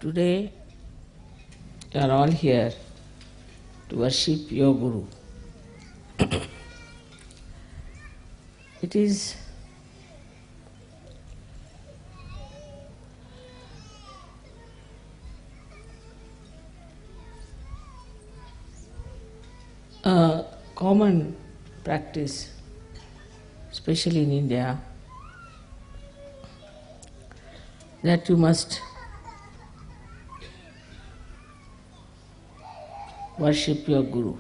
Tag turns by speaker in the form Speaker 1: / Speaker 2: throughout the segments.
Speaker 1: today you are all here to worship your Guru. It is a common practice, especially in India, that you must worship your Guru.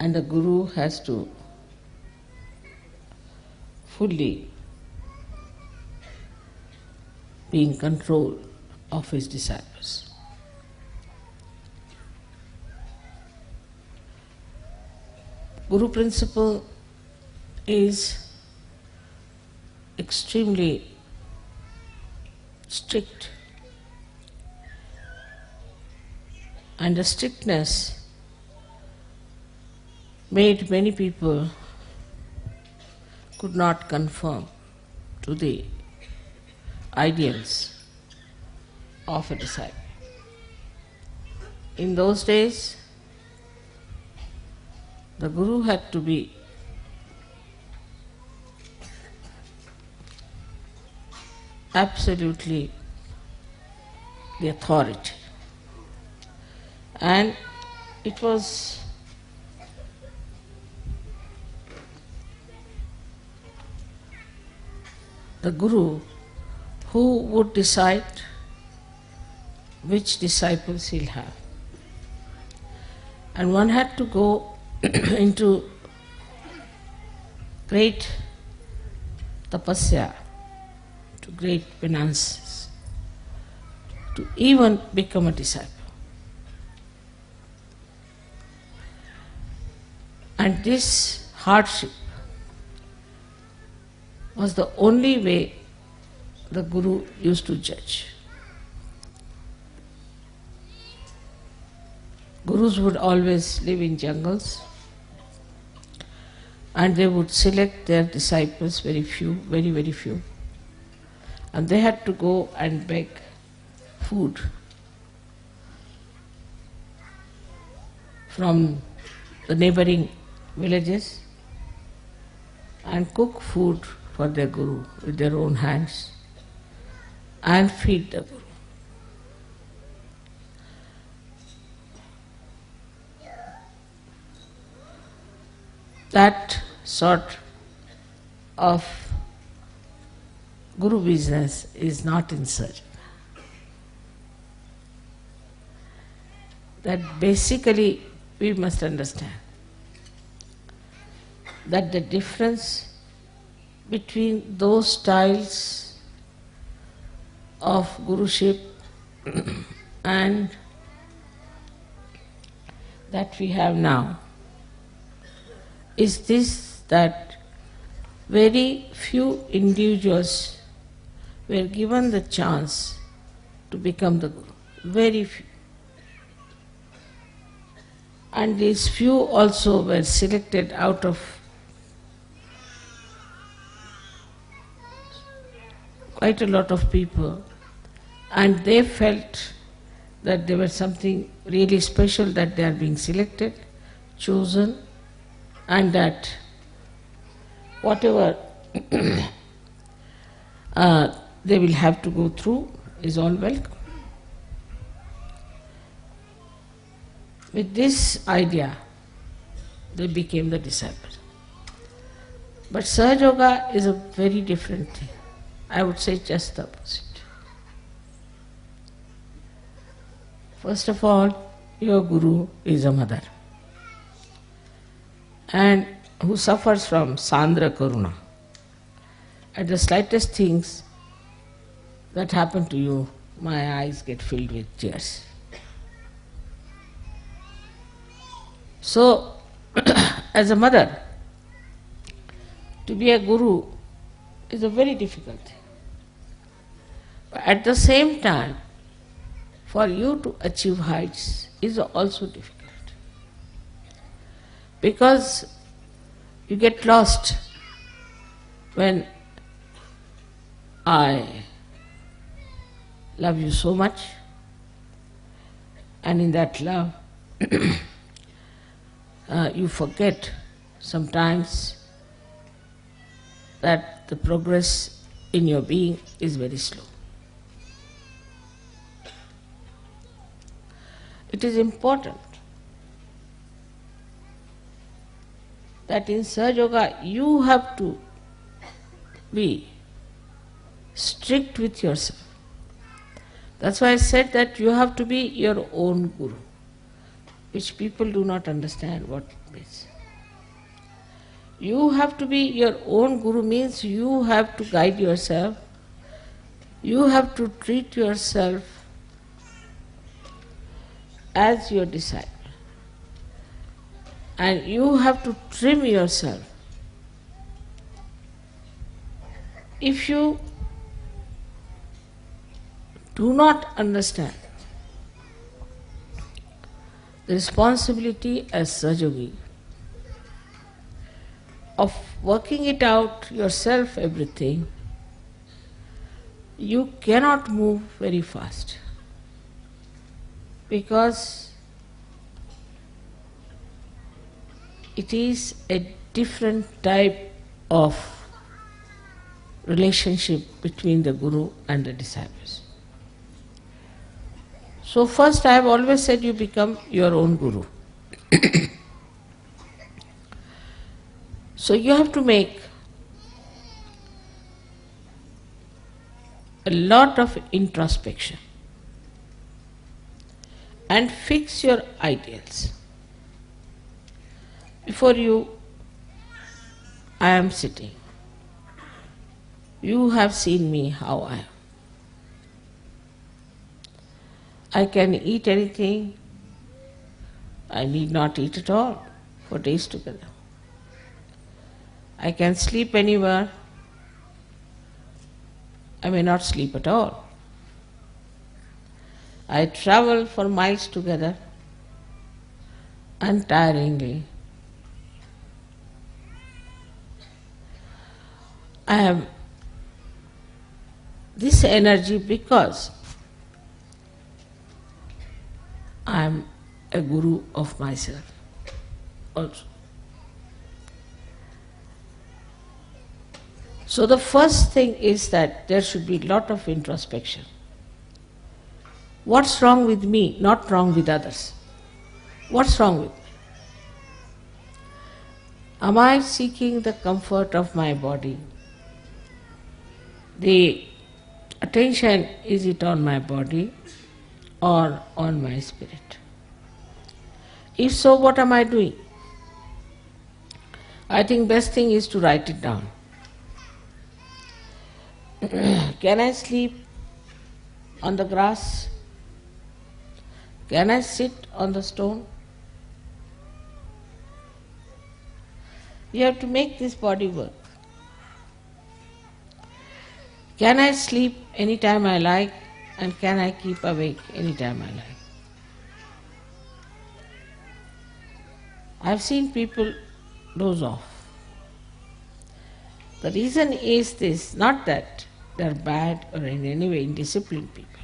Speaker 1: And the Guru has to fully be in control of his disciples. Guru principle is extremely strict, and the strictness made many people could not conform to the ideals of a disciple. In those days, the Guru had to be absolutely the authority, and it was the Guru who would decide which disciples he'll have. And one had to go into great tapasya, to great penances, to even become a disciple. And this hardship was the only way the Guru used to judge. Gurus would always live in jungles, and they would select their disciples, very few, very, very few. And they had to go and beg food from the neighboring villages and cook food for their Guru with their own hands and feed the Guru. That sort of Guru business is not in search. That basically we must understand that the difference between those styles of Guruship and that we have now is this, that very few individuals were given the chance to become the Guru. Very few. And these few also were selected out of quite a lot of people, and they felt that there was something really special, that they are being selected, chosen, and that whatever they will have to go through is all welcome. With this idea, they became the disciples. But Sahaja Yoga is a very different thing. I would say just the opposite. First of all, your Guru is a mother, and who suffers from Sandra Karuna. At the slightest things that happen to you, my eyes get filled with tears. So, as a mother, to be a Guru is a very difficult thing. But at the same time, for you to achieve heights is also difficult. Because you get lost when I love you so much, and in that love you forget sometimes that the progress in your being is very slow. It is important that in Sahaja Yoga you have to be strict with yourself. That's why I said that you have to be your own guru, which people do not understand what it means. You have to be your own guru means you have to guide yourself, you have to treat yourself as your disciple, and you have to trim yourself. If you do not understand the responsibility as Sahaja of working it out yourself, everything, you cannot move very fast, because it is a different type of relationship between the Guru and the disciples. So first, I have always said you become your own Guru. So you have to make a lot of introspection and fix your ideals. Before you, I am sitting. You have seen me how I am. I can eat anything. I need not eat at all for days together. I can sleep anywhere. I may not sleep at all. I travel for miles together untiringly. I have this energy because I am a guru of myself also. So the first thing is that there should be a lot of introspection. What's wrong with me, not wrong with others? What's wrong with me? Am I seeking the comfort of my body? The attention, is it on my body or on my spirit? If so, what am I doing? I think best thing is to write it down. Can I sleep on the grass? Can I sit on the stone? You have to make this body work. Can I sleep anytime I like, and can I keep awake anytime I like? I've seen people doze off. The reason is this, not that they're bad or in any way indisciplined people,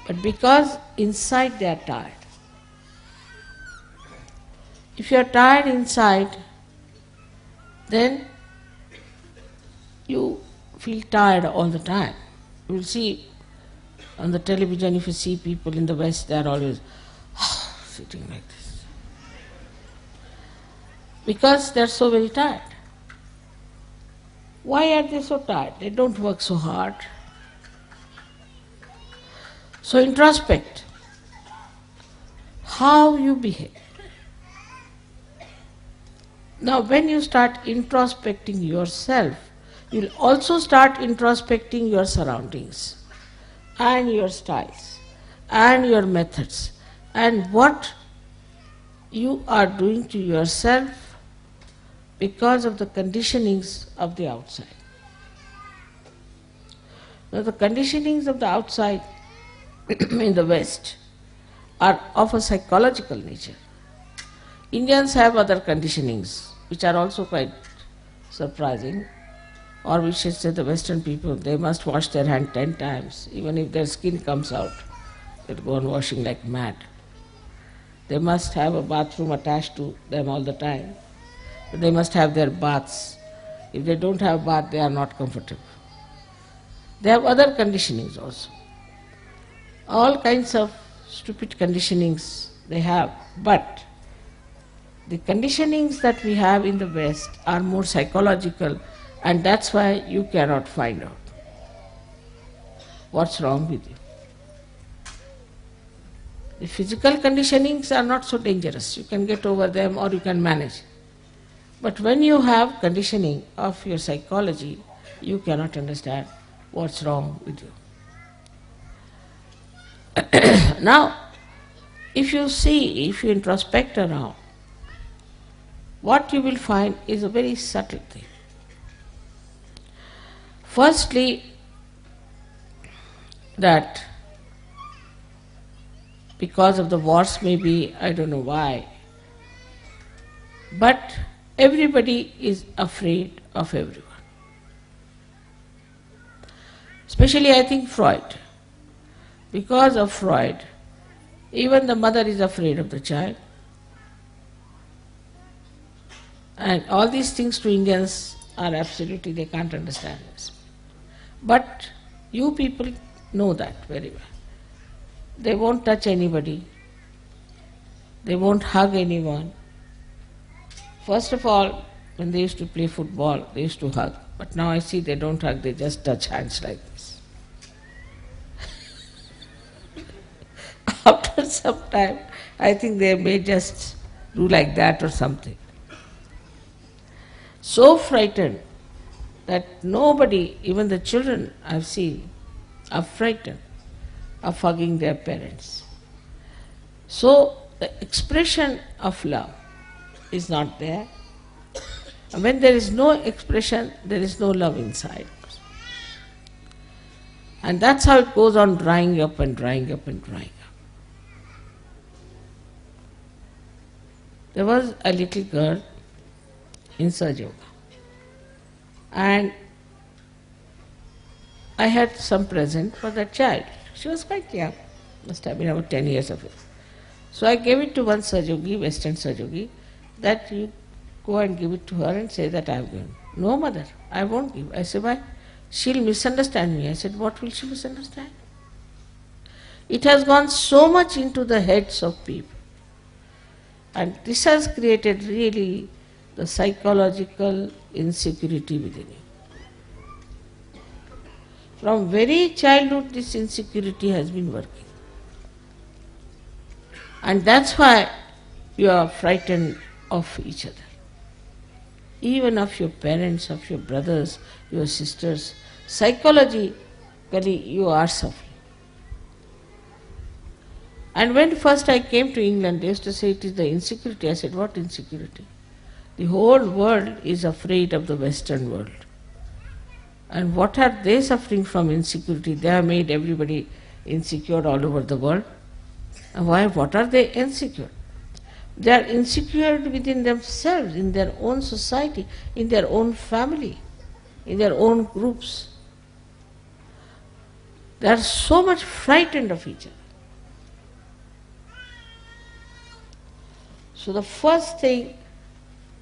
Speaker 1: but because inside they are tired. If you are tired inside, then you feel tired all the time. You will see on the television, if you see people in the West, they are always sitting like this, because they are so very tired. Why are they so tired? They don't work so hard. So introspect how you behave. Now when you start introspecting yourself, you'll also start introspecting your surroundings and your styles and your methods and what you are doing to yourself because of the conditionings of the outside. Now the conditionings of the outside in the West are of a psychological nature. Indians have other conditionings which are also quite surprising. or we should say the Western people, they must wash their hand 10 times. Even if their skin comes out, they'll go on washing like mad. They must have a bathroom attached to them all the time. They must have their baths. If they don't have bath, they are not comfortable. They have other conditionings also. All kinds of stupid conditionings they have. But the conditionings that we have in the West are more psychological, and that's why you cannot find out what's wrong with you. The physical conditionings are not so dangerous. You can get over them or you can manage. But when you have conditioning of your psychology, you cannot understand what's wrong with you. Now, if you introspect around, what you will find is a very subtle thing. Firstly, that because of the wars maybe, I don't know why, but everybody is afraid of everyone. Especially I think Freud. Because of Freud, even the mother is afraid of the child. And all these things to Indians are absolutely, they can't understand this. But you people know that very well. They won't touch anybody. They won't hug anyone. First of all, when they used to play football, they used to hug. But now I see they don't hug, they just touch hands like this. After some time, I think they may just do like that or something. So frightened that nobody, even the children I've seen, are frightened of hugging their parents. So the expression of love is not there. And when there is no expression, there is no love inside. And that's how it goes on drying up and drying up and drying up. There was a little girl in Sahaja Yoga, and I had some present for that child. She was quite young, must have been about 10 years of age. So I gave it to one Sahaja Yogi, Western Sahaja Yogi, that you go and give it to her and say that I have given. No, mother, I won't give. I said, why? She'll misunderstand me. I said, what will she misunderstand? It has gone so much into the heads of people. And this has created really the psychological insecurity within you. From very childhood, this insecurity has been working. And that's why you are frightened of each other. Even of your parents, of your brothers, your sisters. Psychologically, you are suffering. And when first I came to England, they used to say it is the insecurity. I said, what insecurity? The whole world is afraid of the Western world. And what are they suffering from insecurity? They have made everybody insecure all over the world. And why? What are they insecure? They are insecure within themselves, in their own society, in their own family, in their own groups. They are so much frightened of each other. So the first thing,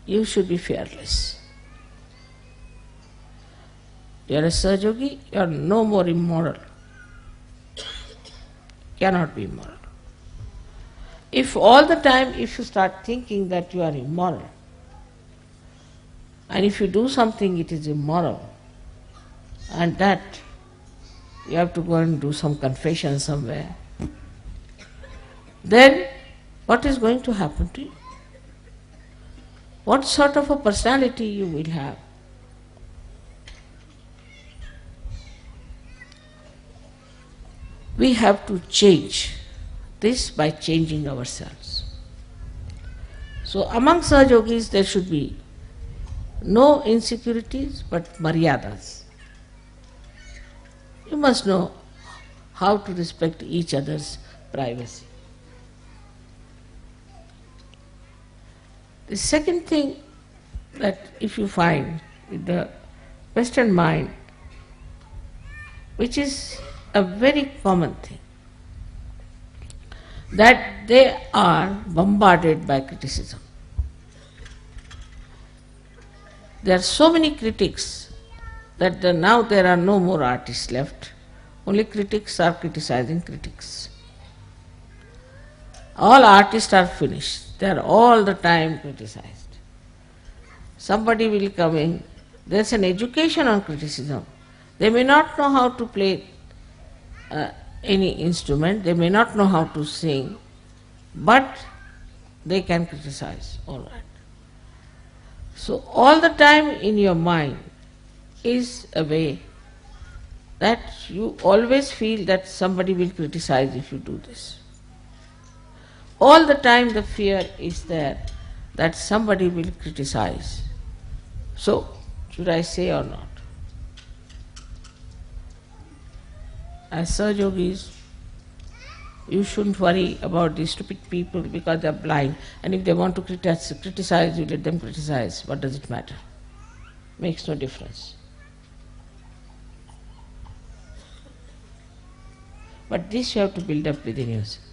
Speaker 1: you should be fearless. You are a Sahaja Yogi, you are no more immoral. Cannot be immoral. If all the time, if you start thinking that you are immoral, and if you do something it is immoral, and that you have to go and do some confession somewhere, then what is going to happen to you? What sort of a personality you will have? We have to change this by changing ourselves. So among Sahaja Yogis there should be no insecurities but maryadas. You must know how to respect each other's privacy. The second thing that if you find with the Western mind, which is a very common thing, that they are bombarded by criticism. There are so many critics that now there are no more artists left. Only critics are criticizing critics. All artists are finished. They are all the time criticized. Somebody will come in. There is an education on criticism. They may not know how to play any instrument. They may not know how to sing. But they can criticize. All right. So all the time in your mind is a way that you always feel that somebody will criticize if you do this. All the time the fear is there that somebody will criticize. So, should I say or not? As Sahajogis, you shouldn't worry about these stupid people because they are blind, and if they want to criticize, you let them criticize. What does it matter? Makes no difference. But this you have to build up within yourself.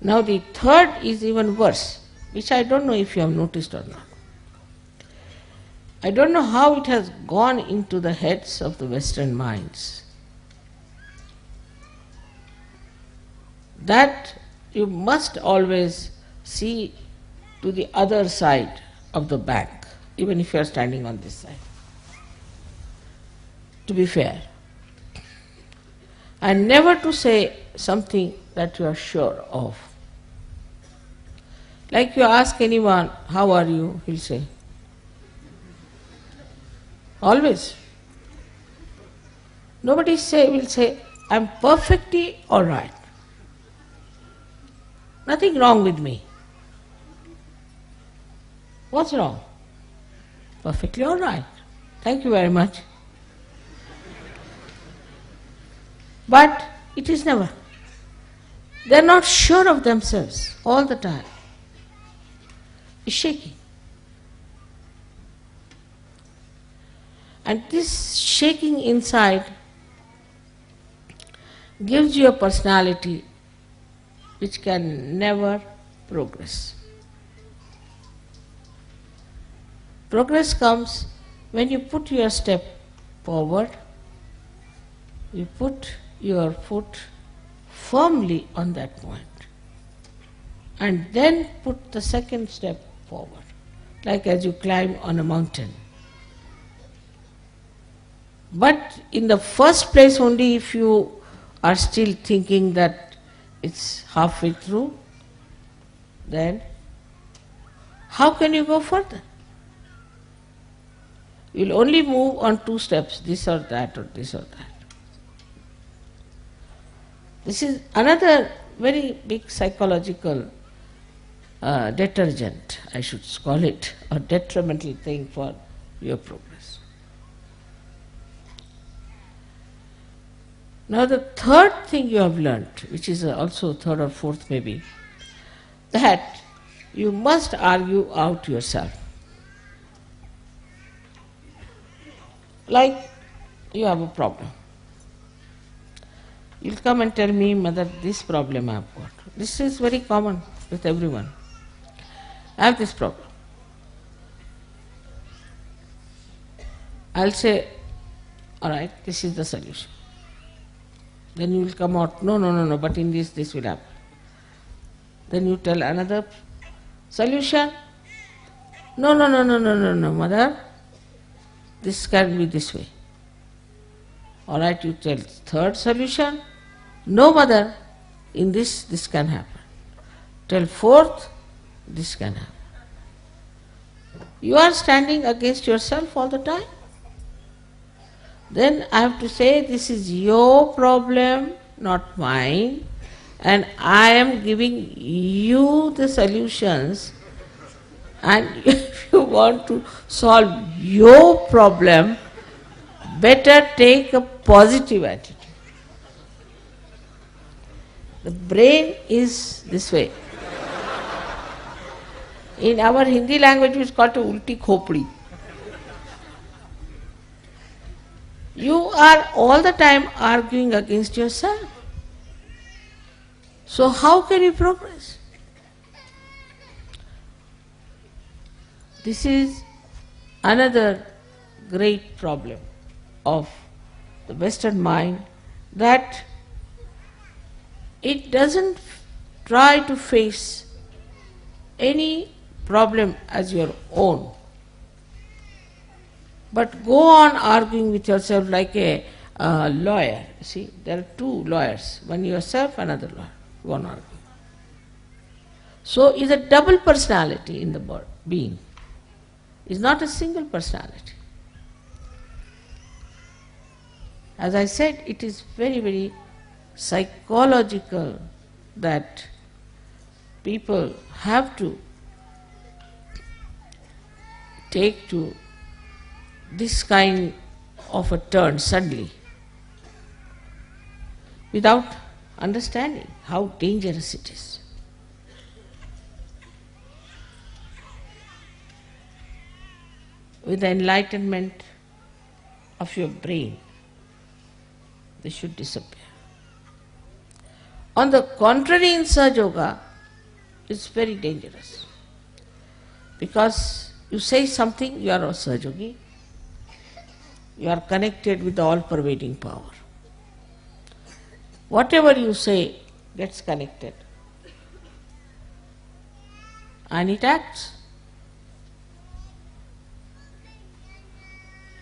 Speaker 1: Now the third is even worse, which I don't know if you have noticed or not. I don't know how it has gone into the heads of the Western minds that you must always see to the other side of the bank, even if you are standing on this side, to be fair, and never to say something that you are sure of. Like you ask anyone, how are you? He'll say, always. Nobody will say, I'm perfectly all right. Nothing wrong with me. What's wrong? Perfectly all right. Thank you very much. But it is never. They are not sure of themselves all the time. It's shaking. And this shaking inside gives you a personality which can never progress. Progress comes when you put your step forward, you put your foot firmly on that point, and then put the second step forward, like as you climb on a mountain. But in the first place only, if you are still thinking that it's halfway through, then how can you go further? You'll only move on two steps, this or that or this or that. This is another very big psychological detergent, I should call it, or detrimental thing for your progress. Now the third thing you have learnt, which is also third or fourth maybe, that you must argue out yourself. Like you have a problem. You'll come and tell me, Mother, this problem I have got. This is very common with everyone. I have this problem. I'll say, all right, this is the solution. Then you will come out, no, but in this will happen. Then you tell another solution. No, Mother, this can be this way. All right, you tell third solution. No, Mother, in this can happen. Tell fourth, this can happen. You are standing against yourself all the time. Then I have to say, this is your problem, not mine, and I am giving you the solutions, and if you want to solve your problem, better take a positive attitude. The brain is this way. In our Hindi language it is called ulti khopdi. You are all the time arguing against yourself. So how can you progress? This is another great problem of the Western mind, that it doesn't try to face any problem as your own, but go on arguing with yourself like a lawyer. See, there are two lawyers, one yourself, another lawyer, one arguing. So is a double personality in the being. Is not a single personality. As I said, it is very, very psychological that people have to take to this kind of a turn suddenly without understanding how dangerous it is. With the enlightenment of your brain, they should disappear. On the contrary, in Sahaja Yoga, it's very dangerous. Because you say something, you are a Sahaja Yogi. You are connected with the all-pervading power. Whatever you say gets connected. And it acts.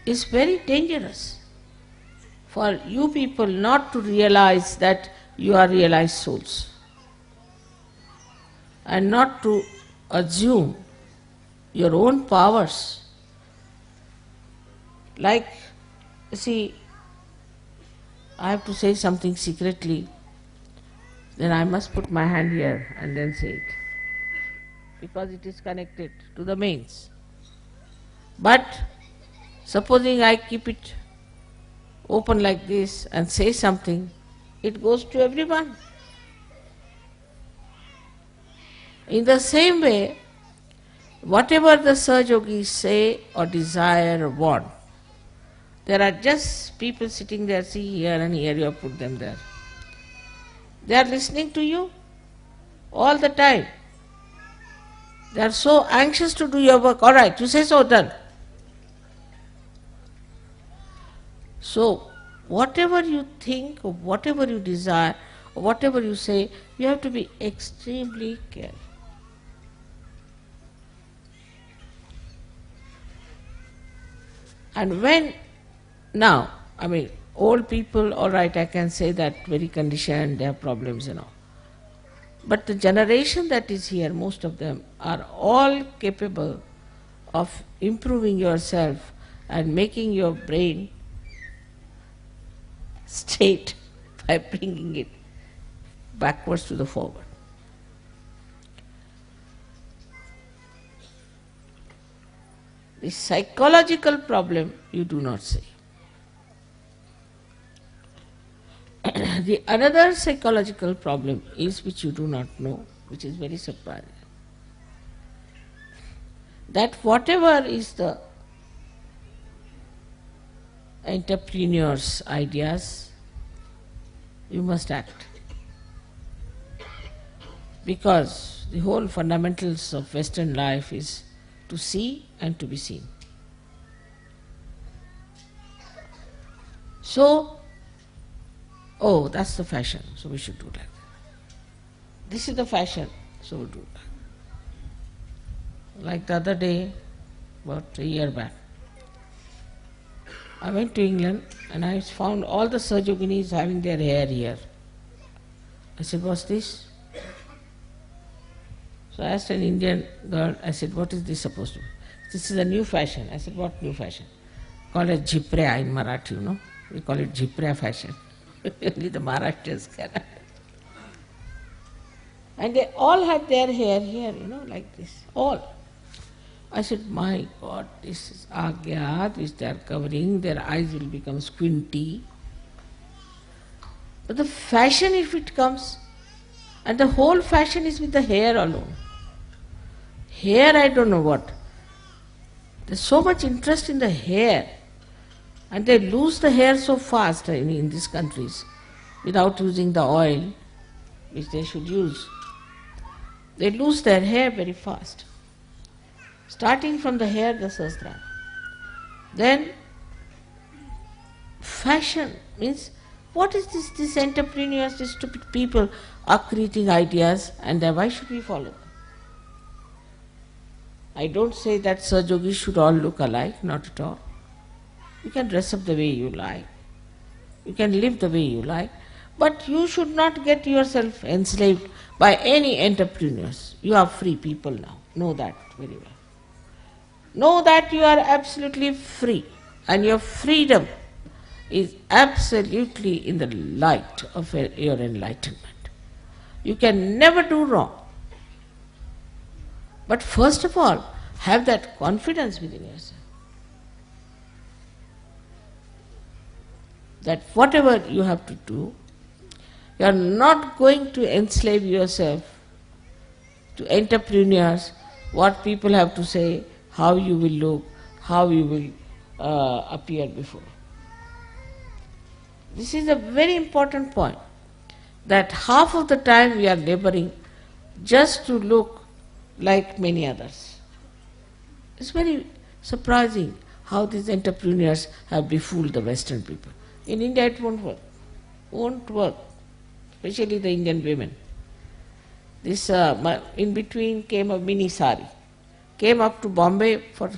Speaker 1: It's very dangerous for you people not to realize that you are realized souls, and not to assume your own powers. Like, see, I have to say something secretly, then I must put my hand here and then say it, because it is connected to the mains. But supposing I keep it open like this and say something, it goes to everyone. In the same way, whatever the Sahaja Yogis say or desire or want, there are just people sitting there, see here and here, you have put them there. They are listening to you all the time. They are so anxious to do your work. All right, you say so, done. So, whatever you think, or whatever you desire, or whatever you say, you have to be extremely careful. And when, now, I mean, old people, all right, I can say that very conditioned, they have problems and all. But the generation that is here, most of them are all capable of improving yourself and making your brain straight by bringing it backwards to the forward. The psychological problem you do not see. The another psychological problem is, which you do not know, which is very surprising, that whatever is the entrepreneur's ideas, you must act. Because the whole fundamentals of Western life is to see and to be seen. So, oh, that's the fashion, so we should do that. This is the fashion, so we'll do that. Like the other day, about a year back, I went to England and I found all the Sahaja Yoginis having their hair here. I said, what's this? So I asked an Indian girl, I said, what is this supposed to be? This is a new fashion. I said, what new fashion? Called it Jhiprya in Marathi, you know. We call it Jhiprya fashion. Only the Maharashtrians can. And they all had their hair here, you know, like this, all. I said, my God, this is Agyat, which they are covering, their eyes will become squinty. But the fashion, if it comes, and the whole fashion is with the hair alone. Hair, I don't know what. There's so much interest in the hair, and they lose the hair so fast in these countries without using the oil which they should use. They lose their hair very fast. Starting from the hair, the sastra. Then fashion means, what is this? These entrepreneurs, these stupid people are creating ideas, and then why should we follow them? I don't say that Sahajogis should all look alike, not at all. You can dress up the way you like. You can live the way you like. But you should not get yourself enslaved by any entrepreneurs. You are free people now. Know that very well. Know that you are absolutely free, and your freedom is absolutely in the light of your enlightenment. You can never do wrong. But first of all, have that confidence within yourself that whatever you have to do, you are not going to enslave yourself to entrepreneurs, what people have to say, how you will look, how you will appear before. This is a very important point, that half of the time we are laboring just to look like many others. It's very surprising how these entrepreneurs have befooled the Western people. In India it won't work. Won't work. Especially the Indian women. This in between came a mini sari. Came up to Bombay for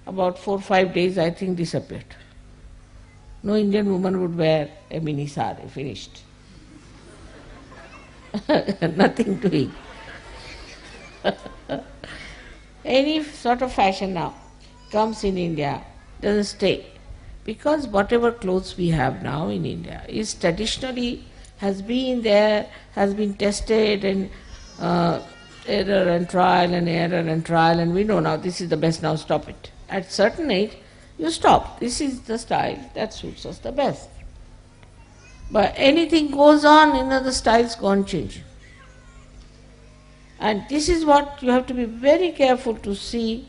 Speaker 1: about 4 or 5 days, I think disappeared. No Indian woman would wear a mini sari, finished. Nothing doing. Any sort of fashion now comes in India, doesn't stay. Because whatever clothes we have now in India is traditionally has been there, has been tested, and error and trial and error and trial, and we know now this is the best, now stop it. At certain age, you stop. This is the style that suits us the best. But anything goes on, the styles go on changing. And this is what you have to be very careful to see,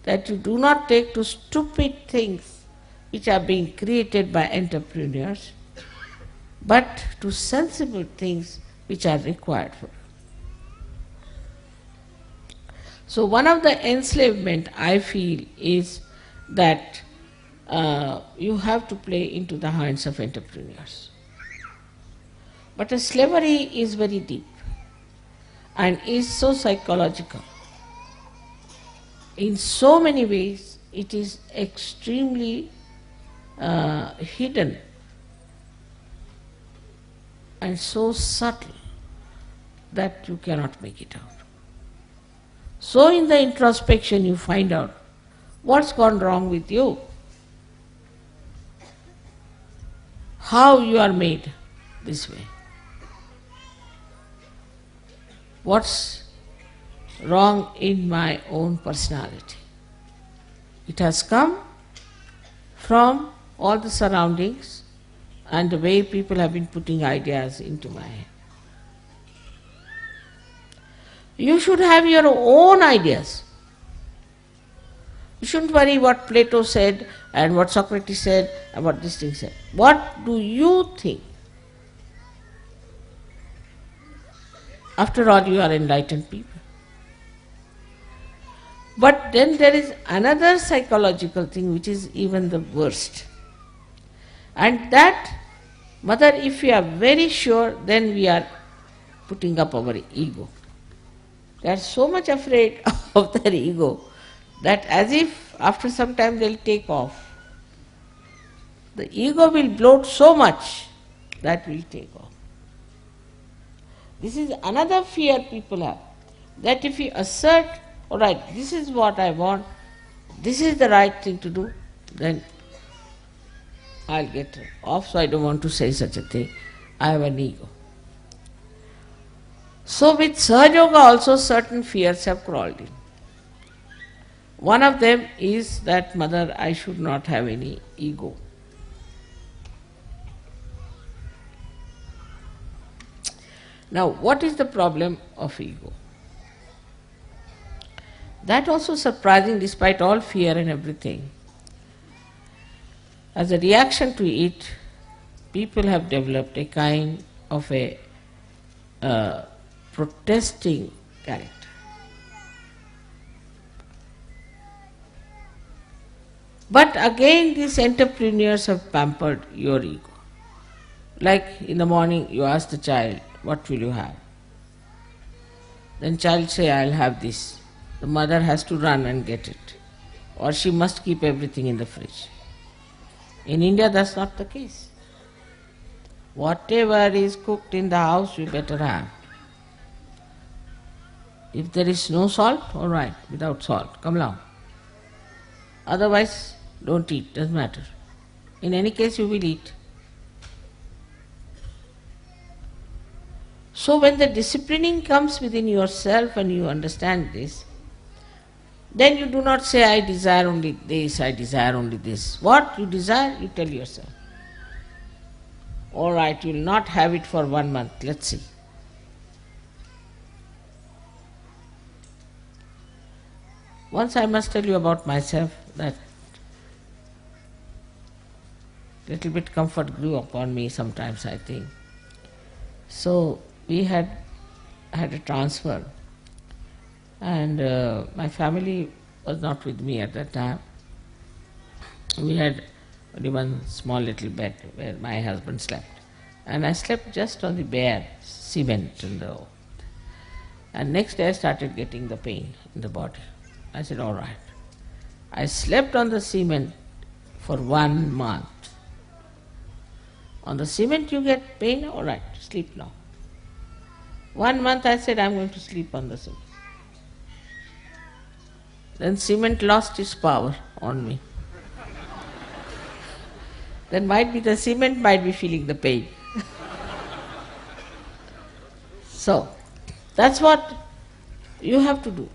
Speaker 1: that you do not take to stupid things which are being created by entrepreneurs, but to sensible things which are required for you. So one of the enslavement I feel is that you have to play into the hands of entrepreneurs. But the slavery is very deep and is so psychological. In so many ways, it is extremely hidden and so subtle that you cannot make it out. So in the introspection you find out what's gone wrong with you, how you are made this way, what's wrong in my own personality. It has come from all the surroundings and the way people have been putting ideas into my head. You should have your own ideas. You shouldn't worry what Plato said and what Socrates said and what this thing said. What do you think? After all, you are enlightened people. But then there is another psychological thing which is even the worst. And that, Mother, if we are very sure, then we are putting up our ego. They are so much afraid of their ego that as if after some time they will take off. The ego will bloat so much that will take off. This is another fear people have, that if you assert, all right, this is what I want, this is the right thing to do, then I'll get off, so I don't want to say such a thing. I have an ego. So with Sahaja Yoga also certain fears have crawled in. One of them is that, Mother, I should not have any ego. Now, what is the problem of ego? That also surprising despite all fear and everything. As a reaction to it, people have developed a kind of a protesting character. But again, these entrepreneurs have pampered your ego. Like in the morning, you ask the child, "What will you have?" Then child say, "I'll have this." The mother has to run and get it, or she must keep everything in the fridge. In India, that's not the case. Whatever is cooked in the house, you better have. If there is no salt, all right, without salt, come along. Otherwise, don't eat, doesn't matter. In any case, you will eat. So when the disciplining comes within yourself and you understand this, then you do not say, "I desire only this, I desire only this." What you desire, you tell yourself. All right, you will not have it for 1 month, let's see. Once I must tell you about myself that little bit comfort grew upon me sometimes, I think. So we had a transfer, and my family was not with me at that time. We had only one small little bed where my husband slept, and I slept just on the bare cement and next day I started getting the pain in the body. I said, all right. I slept on the cement for 1 month. On the cement you get pain, all right, sleep now. 1 month I said, I'm going to sleep on the cement. Then cement lost its power on me. Then might be the cement might be feeling the pain. So, that's what you have to do,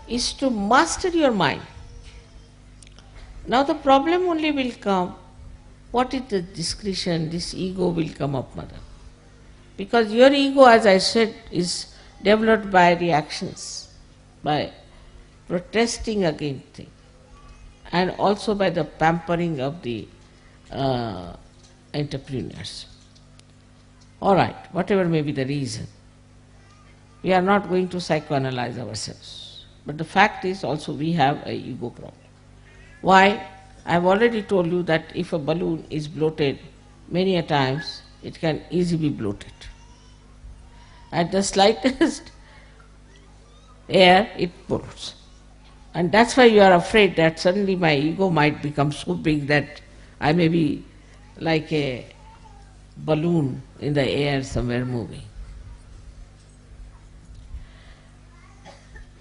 Speaker 1: is to master your mind. Now the problem only will come, what is the discretion, this ego will come up, mother. Because your ego, as I said, is developed by reactions, by protesting against things, and also by the pampering of the entrepreneurs. All right, whatever may be the reason, we are not going to psychoanalyze ourselves. But the fact is also we have an ego problem. Why? I have already told you that if a balloon is bloated many a times, it can easily be bloated. At the slightest air, it bloats. And that's why you are afraid that suddenly my ego might become so big that I may be like a balloon in the air somewhere moving.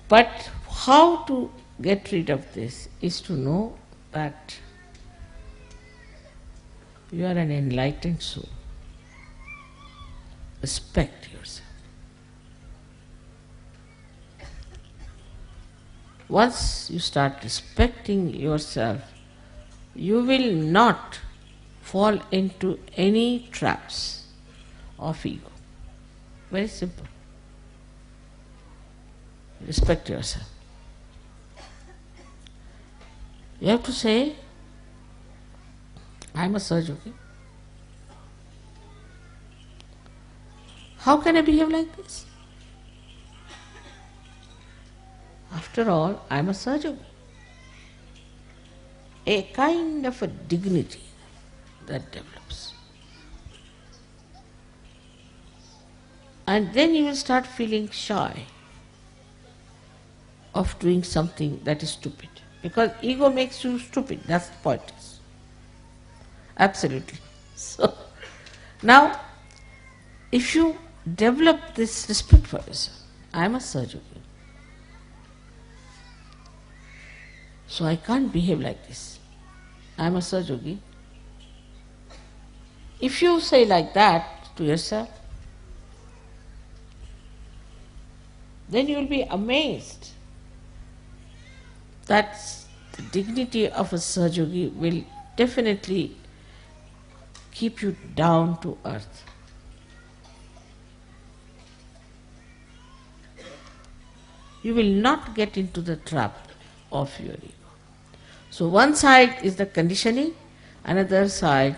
Speaker 1: But how to get rid of this is to know that you are an enlightened soul. Respect yourself. Once you start respecting yourself, you will not fall into any traps of ego. Very simple. Respect yourself. You have to say, I am a Sahaja-yogi. How can I behave like this? After all, I am a Sahaja-yogi. A kind of a dignity that develops. And then you will start feeling shy of doing something that is stupid. Because ego makes you stupid, that's the point. Absolutely. So, now, if you develop this respect for yourself, I am a Sahaja-yogi, so I can't behave like this. I am a Sahaja-yogi. If you say like that to yourself, then you will be amazed that the dignity of a Sahaja-yogi will definitely keep you down to earth. you will not get into the trap of your ego. So one side is the conditioning, another side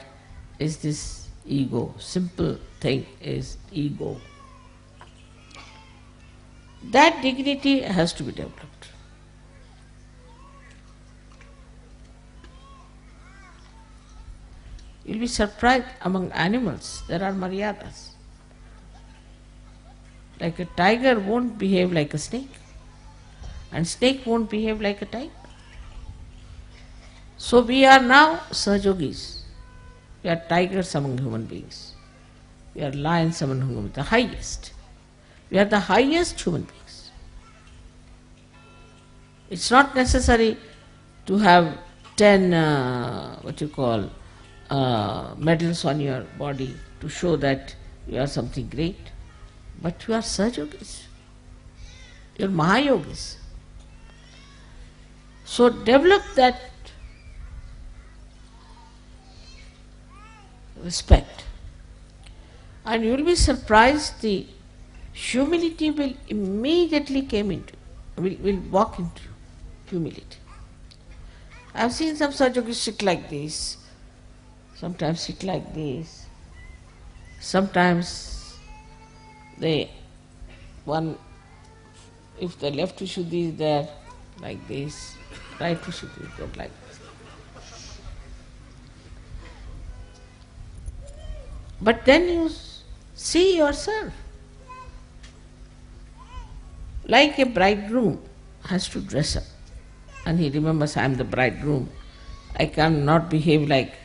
Speaker 1: is this ego. Simple thing is ego. That dignity has to be developed. You'll be surprised, among animals there are maryadas. Like a tiger won't behave like a snake, and snake won't behave like a tiger. So we are now Sahajogis. We are tigers among human beings. We are lions among human beings, the highest. We are the highest human beings. It's not necessary to have 10 medals on your body to show that you are something great. But you are Sahajogis. You are Mahayogis. So develop that respect. And you will be surprised, the humility will immediately come into you, will walk into you, humility. I have seen some Sahajogis sit like this, sometimes sit like this, sometimes if the left Vishuddhi is there, like this, right Vishuddhi is there, like this. But then you see yourself. Like a bridegroom has to dress up, and he remembers, I am the bridegroom. I cannot behave like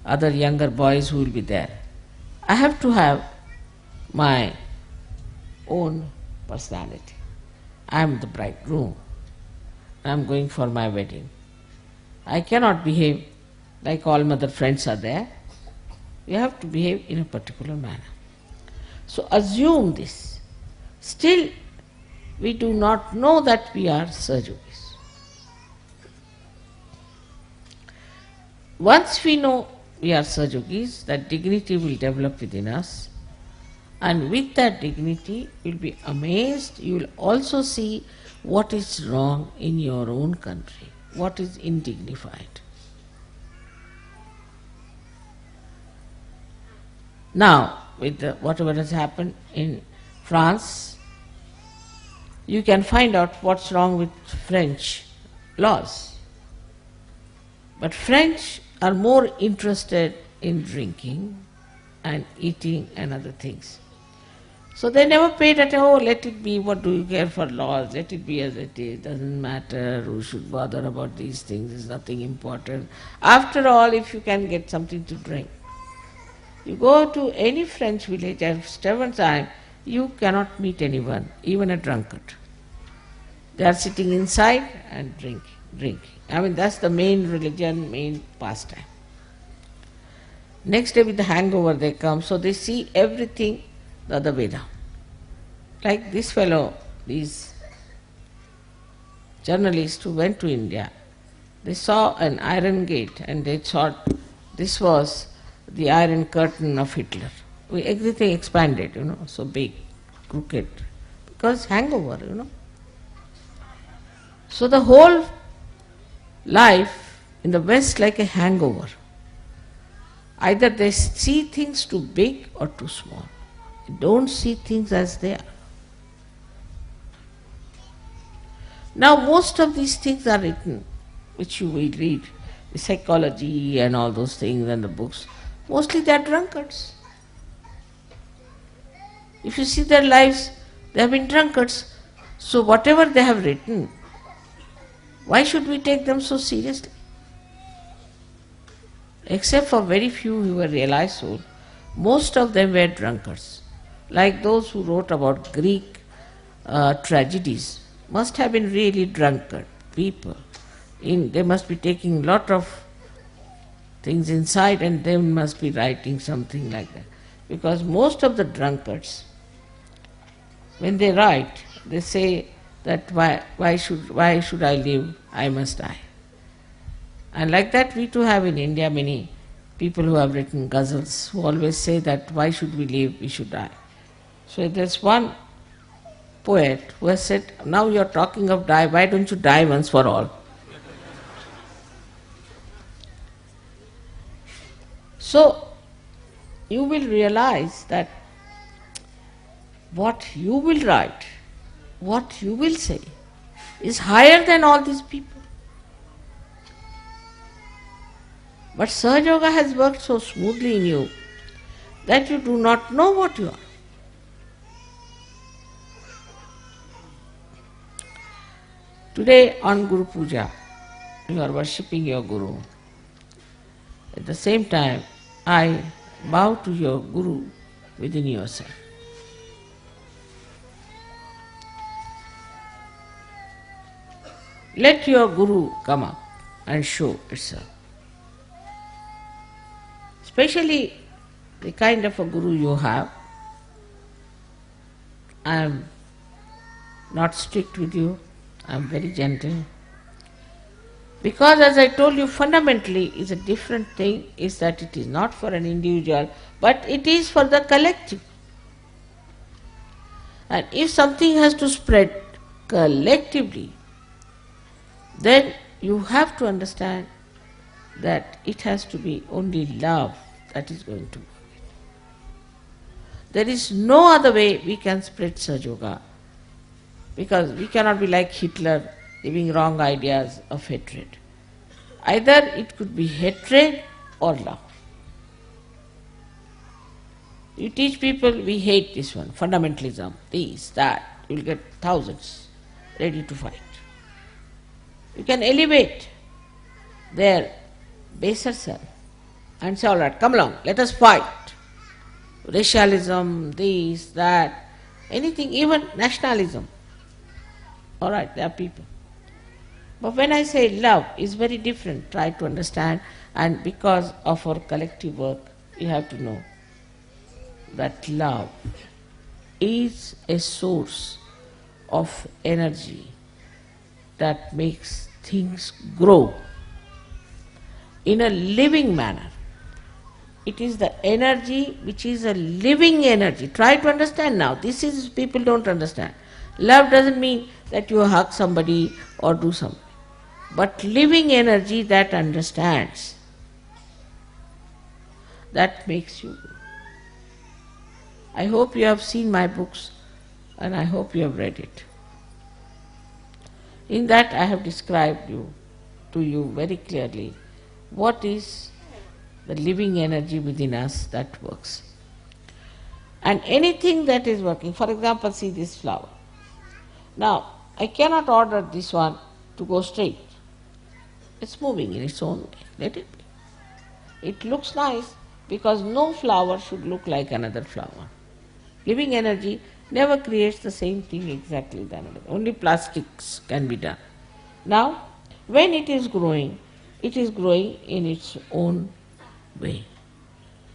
Speaker 1: other younger boys who will be there. I have to have my own personality. I am the bridegroom. I am going for my wedding. I cannot behave like all my other friends are there. You have to behave in a particular manner. So assume this. Still, we do not know that we are Sahajogis. Once we know we are Sahajogis, that dignity will develop within us, and with that dignity you will be amazed. You will also see what is wrong in your own country, what is indignified. Now, with whatever has happened in France, you can find out what's wrong with French laws. But French are more interested in drinking and eating and other things. So they never paid attention, oh, let it be, what do you care for laws, let it be as it is, doesn't matter, who should bother about these things, it's nothing important. After all, if you can get something to drink. You go to any French village at seven time, you cannot meet anyone, even a drunkard. They are sitting inside and drinking. I mean, that's the main religion, main pastime. Next day with the hangover they come, so they see everything the other way down. Like this fellow, these journalists who went to India, they saw an iron gate and they thought this was the Iron Curtain of Hitler. Everything expanded, so big, crooked, because hangover, So the whole life in the West like a hangover. Either they see things too big or too small. They don't see things as they are. Now most of these things are written, which you will read, the psychology and all those things and the books. Mostly they are drunkards. If you see their lives, they have been drunkards. So whatever they have written, why should we take them so seriously? Except for very few who were realized souls, most of them were drunkards. Like those who wrote about Greek tragedies, must have been really drunkard people. They must be taking lot of things inside and they must be writing something like that. Because most of the drunkards, when they write, they say that why should I live? I must die. And like that we too have in India many people who have written ghazals who always say that why should we live? We should die. So there's one poet who has said, now you are talking of die, why don't you die once for all? So, you will realize that what you will write, what you will say, is higher than all these people. But Sahaja Yoga has worked so smoothly in you that you do not know what you are. Today on Guru Puja, you are worshipping your Guru. At the same time, I bow to your Guru within yourself. Let your Guru come up and show itself. Especially the kind of a Guru you have. I am not strict with you, I am very gentle. Because as I told you, fundamentally is a different thing, is that it is not for an individual, but it is for the collective. And if something has to spread collectively, then you have to understand that it has to be only love that is going to work. There is no other way we can spread Sahaja Yoga, because we cannot be like Hitler, giving wrong ideas of hatred. Either it could be hatred or love. You teach people, we hate this one, fundamentalism, this, that, you will get thousands ready to fight. You can elevate their baser self and say, all right, come along, let us fight. Racialism, this, that, anything, even nationalism. All right, there are people. But when I say love, is very different. Try to understand, and because of our collective work, you have to know that love is a source of energy that makes things grow in a living manner. It is the energy which is a living energy. Try to understand now. This is, people don't understand. Love doesn't mean that you hug somebody or do something, but living energy that understands, that makes you grow. I hope you have seen my books and I hope you have read it. In that I have described to you very clearly what is the living energy within us that works. And anything that is working, for example, see this flower. Now, I cannot order this one to go straight. It's moving in its own way. Let it be. It looks nice because no flower should look like another flower. Living energy never creates the same thing exactly than another. Only plastics can be done. Now, when it is growing in its own way.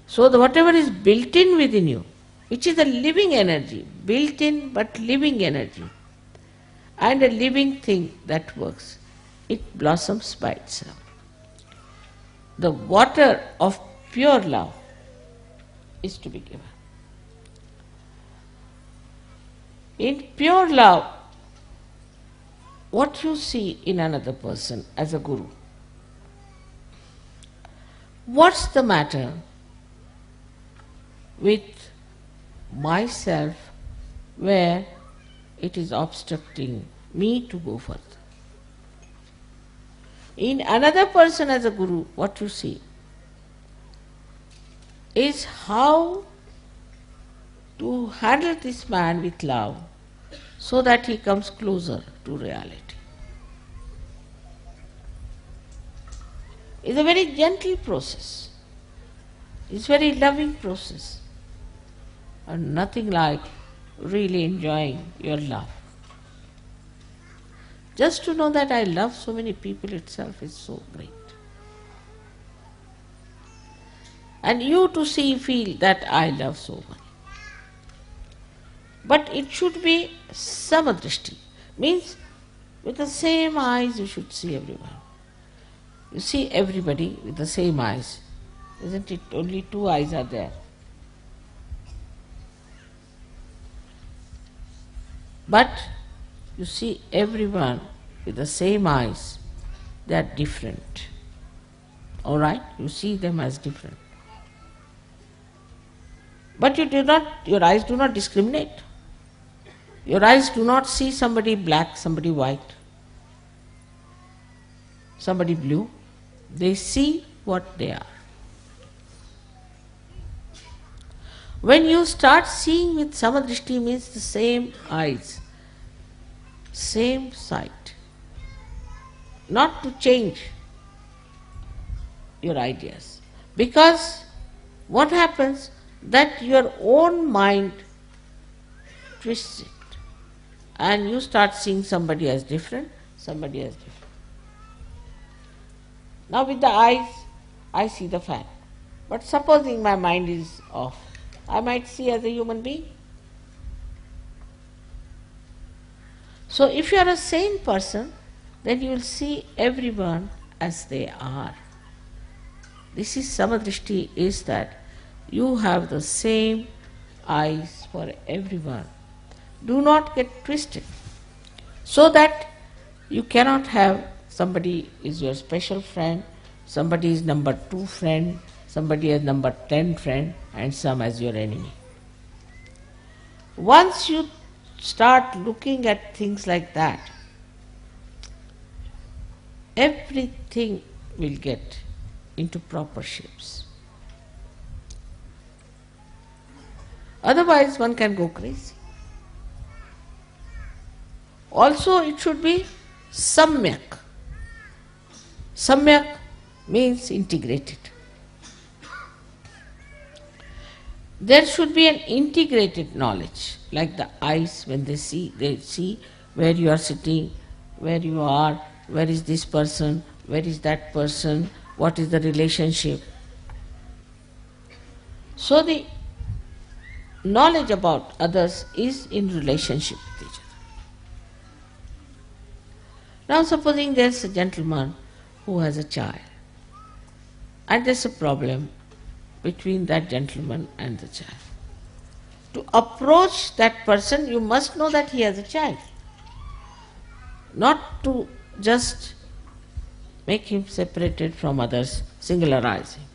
Speaker 1: So whatever is built in within you, which is a living energy, built in but living energy, and a living thing that works, it blossoms by itself. The water of pure love is to be given. In pure love, what you see in another person as a guru, what's the matter with myself where it is obstructing me to go further? In another person as a guru, what you see is how to handle this man with love so that he comes closer to reality. It's a very gentle process. It's a very loving process. And nothing like really enjoying your love. Just to know that I love so many people itself is so great. And you to feel that I love so much. But it should be samadrishti, means with the same eyes you should see everyone. You see everybody with the same eyes. Isn't it? Only two eyes are there. But you see everyone with the same eyes, they are different. Alright? You see them as different. But your eyes do not discriminate. Your eyes do not see somebody black, somebody white, somebody blue. They see what they are. When you start seeing with samadrishti, means the same eyes, same sight, not to change your ideas. Because what happens, that your own mind twists it and you start seeing somebody as different, somebody as different. Now with the eyes, I see the fact. But supposing my mind is off, I might see as a human being. So if you are a sane person, then you will see everyone as they are. This is samadrishti, is that you have the same eyes for everyone. Do not get twisted. So that you cannot have somebody is your special friend, somebody is number 2 friend, somebody is number 10 friend, and some as your enemy. Once you start looking at things like that, everything will get into proper shapes. Otherwise one can go crazy. Also it should be samyak. Samyak means integrated. There should be an integrated knowledge, like the eyes when they see where you are sitting, where you are, where is this person, where is that person, what is the relationship. So the knowledge about others is in relationship with each other. Now supposing there is a gentleman who has a child, and there is a problem between that gentleman and the child. To approach that person, you must know that he has a child. Not to just make him separated from others, singularize him.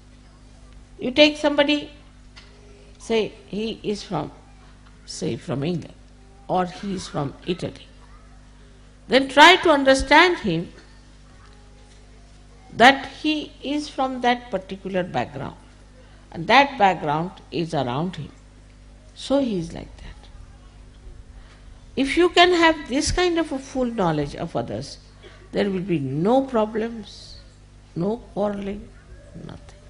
Speaker 1: You take somebody, say he is from England, or he is from Italy. Then try to understand him that he is from that particular background, and that background is around him. So he is like that. If you can have this kind of a full knowledge of others, there will be no problems, no quarreling, nothing.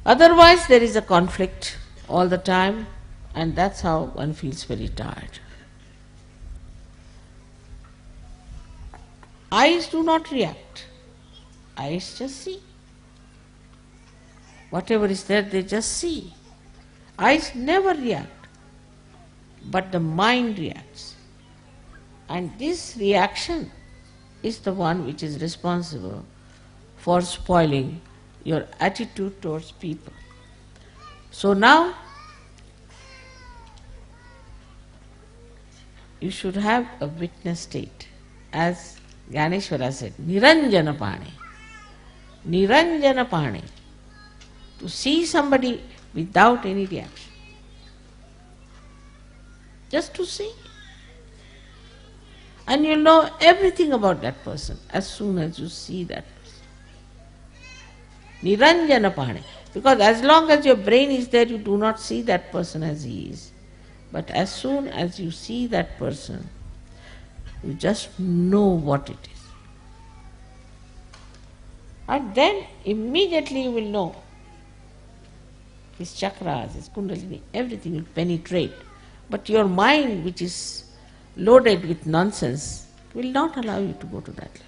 Speaker 1: Otherwise there is a conflict all the time, and that's how one feels very tired. Eyes do not react. Eyes just see. Whatever is there, they just see. Eyes never react, but the mind reacts. And this reaction is the one which is responsible for spoiling your attitude towards people. So now, you should have a witness state. As Gyaneshwara said, Niranjana Pani. Niranjana Pani. To see somebody without any reaction. Just to see. And you'll know everything about that person as soon as you see that person. Niranjana Pani. Because as long as your brain is there, you do not see that person as he is. But as soon as you see that person, you just know what it is. And then immediately you will know his chakras, his kundalini, everything will penetrate. But your mind, which is loaded with nonsense, will not allow you to go to that level.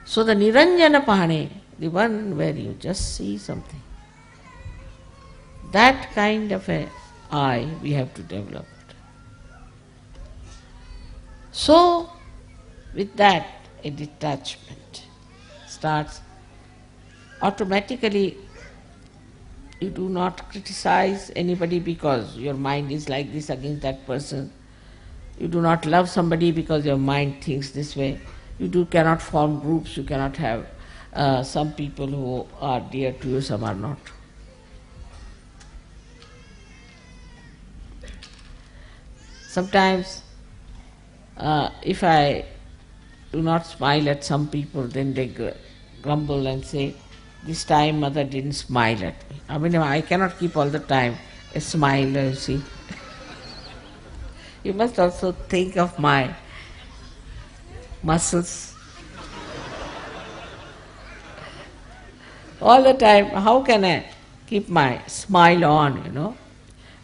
Speaker 1: So the Niranjana Pahane, the one where you just see something, that kind of an eye we have to develop. So with that, a detachment starts. Automatically You do not criticize anybody because your mind is like this against that person. You do not love somebody because your mind thinks this way. Cannot form groups, you cannot have some people who are dear to you, some are not. Sometimes if I do not smile at some people, then they grumble and say, this time mother didn't smile at me. I mean, I cannot keep all the time a smile, you see. You must also think of my muscles. All the time, how can I keep my smile on?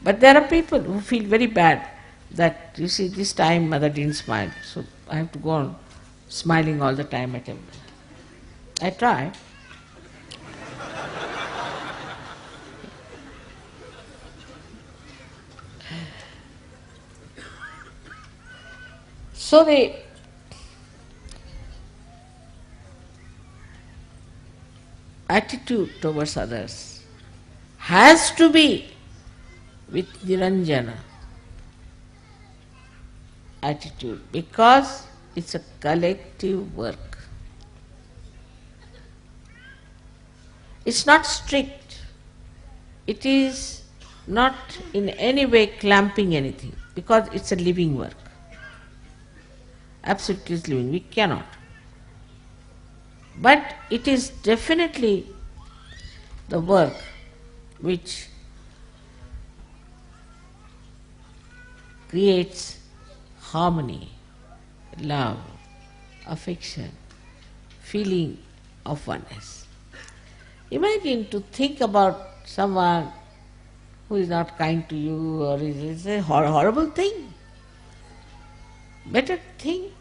Speaker 1: But there are people who feel very bad that, you see, this time mother didn't smile, so I have to go on smiling all the time at him. I try. So the attitude towards others has to be with Niranjana attitude, because it's a collective work. It's not strict. It is not in any way clamping anything, because it's a living work. Absolutely is living. We cannot. But it is definitely the work which creates harmony, love, affection, feeling of oneness. Imagine to think about someone who is not kind to you, or is a horrible thing. Better think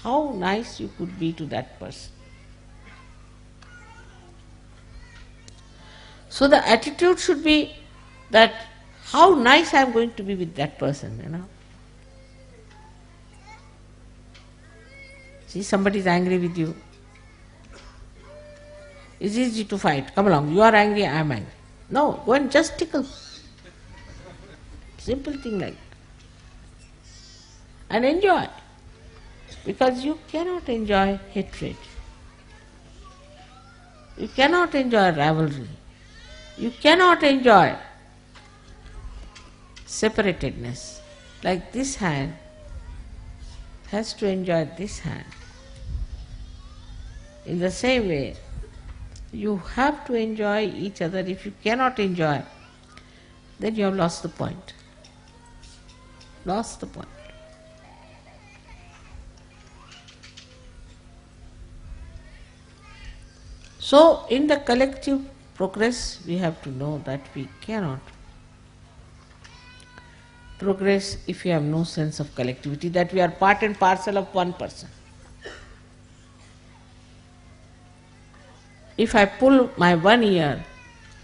Speaker 1: how nice you could be to that person. So the attitude should be that how nice I am going to be with that person. See, somebody is angry with you. It's easy to fight. Come along, you are angry, I am angry. No, go and just tickle. Simple thing like that. And enjoy. Because you cannot enjoy hatred. You cannot enjoy rivalry. You cannot enjoy separatedness. Like this hand has to enjoy this hand. In the same way, you have to enjoy each other. If you cannot enjoy, then you have lost the point. Lost the point. So, in the collective progress, we have to know that we cannot progress if we have no sense of collectivity, that we are part and parcel of one person. If I pull my one ear,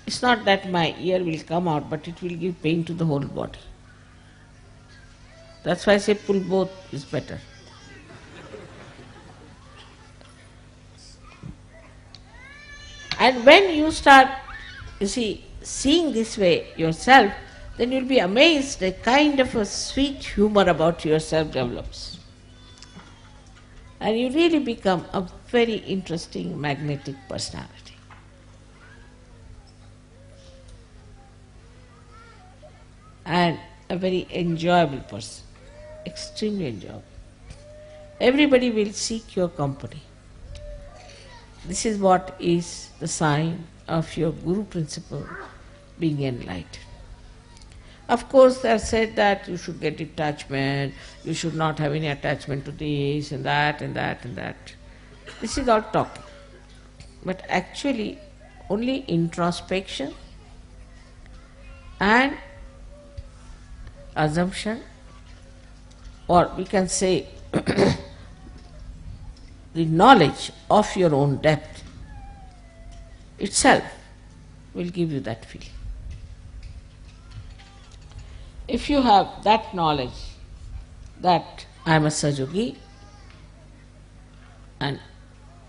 Speaker 1: it's not that my ear will come out, but it will give pain to the whole body. That's why I say pull both is better. And when you start, seeing this way yourself, then you'll be amazed, a kind of a sweet humor about yourself develops. And you really become a very interesting, magnetic personality. And a very enjoyable person, extremely enjoyable. Everybody will seek your company. This is what is the sign of your Guru principle being enlightened. Of course, they have said that you should get detachment, you should not have any attachment to this and that and that and that. This is all talking. But actually, only introspection and assumption, or we can say the knowledge of your own depth itself will give you that feeling. If you have that knowledge that I am a Sahajogi and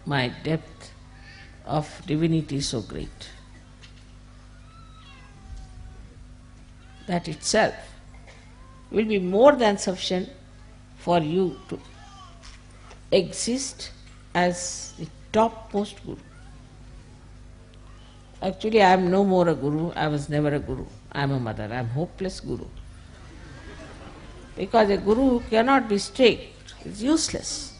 Speaker 1: my depth of divinity is so great, that itself will be more than sufficient for you to exist as the topmost guru. Actually, I am no more a guru, I was never a guru. I am a mother, I am hopeless guru. Because a guru cannot be strict, it's useless.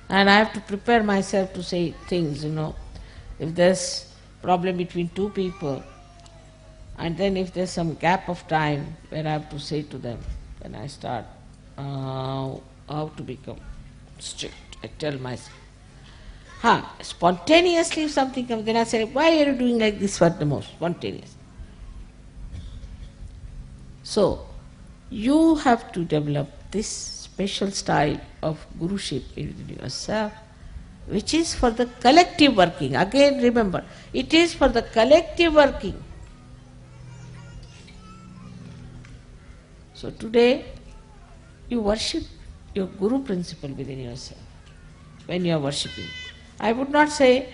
Speaker 1: And I have to prepare myself to say things, if there's problem between two people, and then if there's some gap of time where I have to say to them, then I start how to become strict. I tell myself. Spontaneously if something comes, then I say, why are you doing like this for the most? Spontaneous. So, you have to develop this special style of guruship in yourself, which is for the collective working. Again remember, it is for the collective working. So today, you worship your guru principle within yourself when you are worshipping. I would not say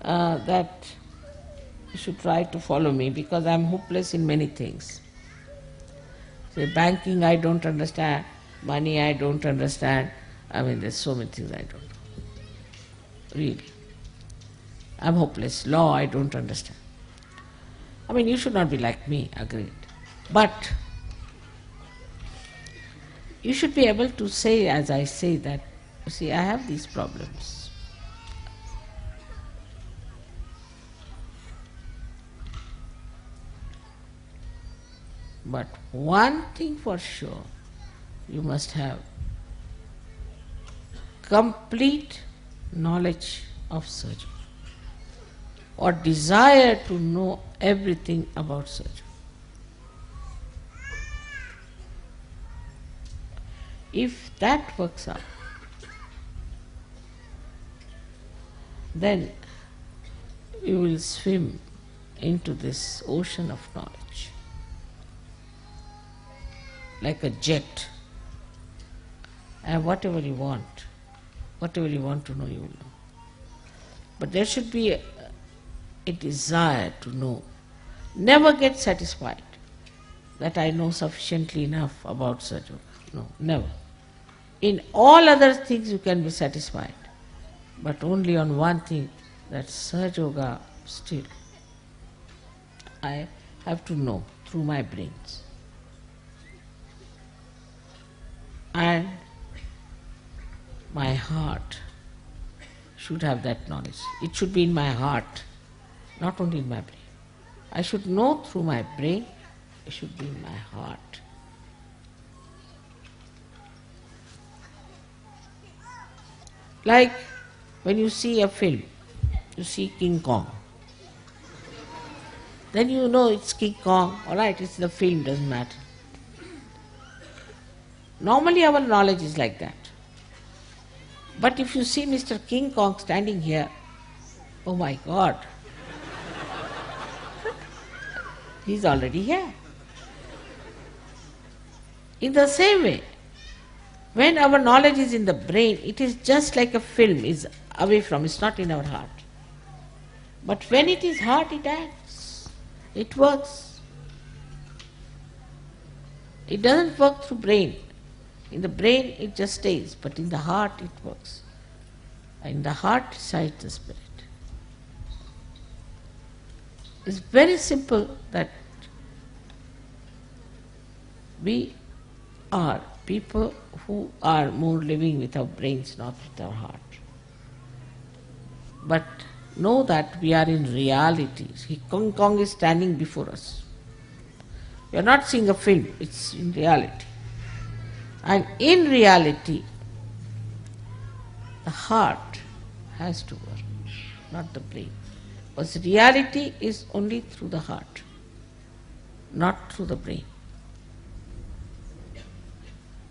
Speaker 1: that you should try to follow me because I am hopeless in many things. Say banking I don't understand, money I don't understand. There's so many things I don't know. Really. I'm hopeless. Law I don't understand. You should not be like me, agreed. But you should be able to say, as I say, that, you see, I have these problems. But one thing for sure, you must have complete knowledge of surgery or desire to know everything about surgery. If that works out, then you will swim into this ocean of knowledge like a jet, and whatever you want to know, you will know. But there should be a desire to know. Never get satisfied that I know sufficiently enough about Sahaja Yoga. No, never. In all other things you can be satisfied, but only on one thing, that Sahaja Yoga still I have to know through my brains. And my heart should have that knowledge. It should be in my heart, not only in my brain. I should know through my brain, it should be in my heart. Like when you see a film, you see King Kong. Then you know it's King Kong, alright, it's the film, doesn't matter. Normally our knowledge is like that. But if you see Mr. King Kong standing here, oh my God, he's already here. In the same way, when our knowledge is in the brain, it is just like a film is away from, it's not in our heart. But when it is heart, it acts, it works. It doesn't work through brain. In the brain it just stays, but in the heart it works. In the heart resides the spirit. It's very simple that we are people who are more living with our brains, not with our heart. But know that we are in reality. See, King Kong is standing before us. We are not seeing a film, it's in reality. And in reality, the heart has to work, not the brain. Because reality is only through the heart, not through the brain.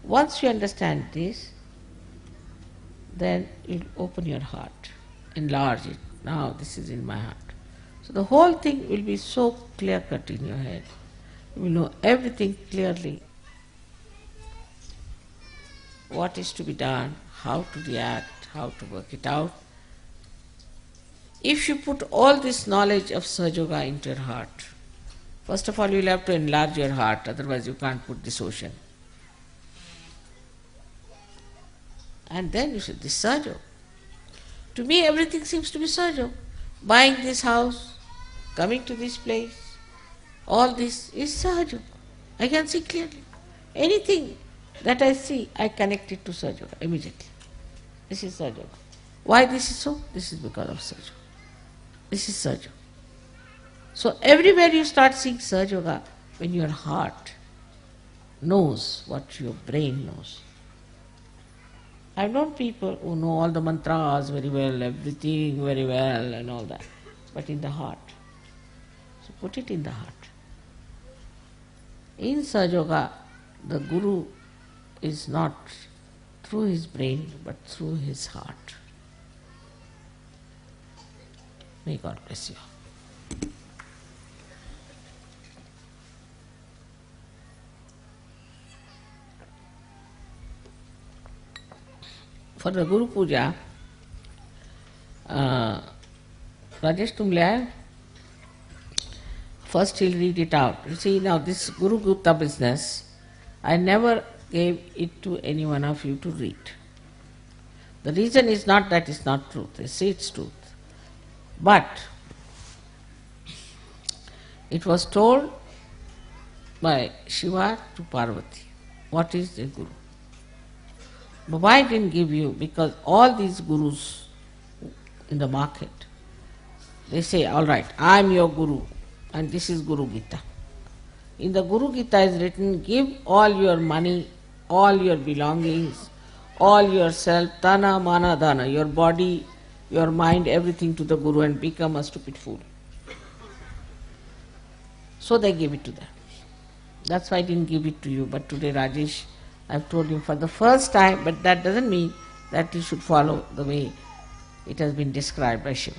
Speaker 1: Once you understand this, then you'll open your heart, enlarge it. Now this is in my heart. So the whole thing will be so clear-cut in your head. You will know everything clearly. What is to be done, how to react, how to work it out. If you put all this knowledge of Sahaja Yoga into your heart, First of all, you will have to enlarge your heart, otherwise you can't put this ocean. And then you say, this Sahaja. To me, everything seems to be Sahaja. Buying this house, coming to this place, all this is Sahaja. I can see clearly. Anything that I see, I connect it to Sahaja immediately. This is Sahaja. Why this is so? This is because of Sahaja. This is Sahaja. So everywhere you start seeing Sahaja when your heart knows what your brain knows. I've known people who know all the mantras very well, everything very well and all that, but in the heart. So put it in the heart. In Sahaja, the Guru is not through his brain but through his heart. May God bless you. For the Guru Puja, Rajesh, tum le aaye? First he'll read it out. You see, now this Guru Gupta business, I never gave it to any one of you to read. The reason is not that it's not truth, I say it's truth. But it was told by Shiva to Parvati, what is the Guru? But why I didn't give you? Because all these gurus in the market, they say, all right, I am your Guru and this is Guru Gita. In the Guru Gita is written, give all your money, all your belongings, all yourself, tana, mana, dana, your body, your mind, everything to the Guru and become a stupid fool. So they gave it to them. That's why I didn't give it to you. But today Rajesh, I've told you for the first time, but that doesn't mean that you should follow the way it has been described by Shiva.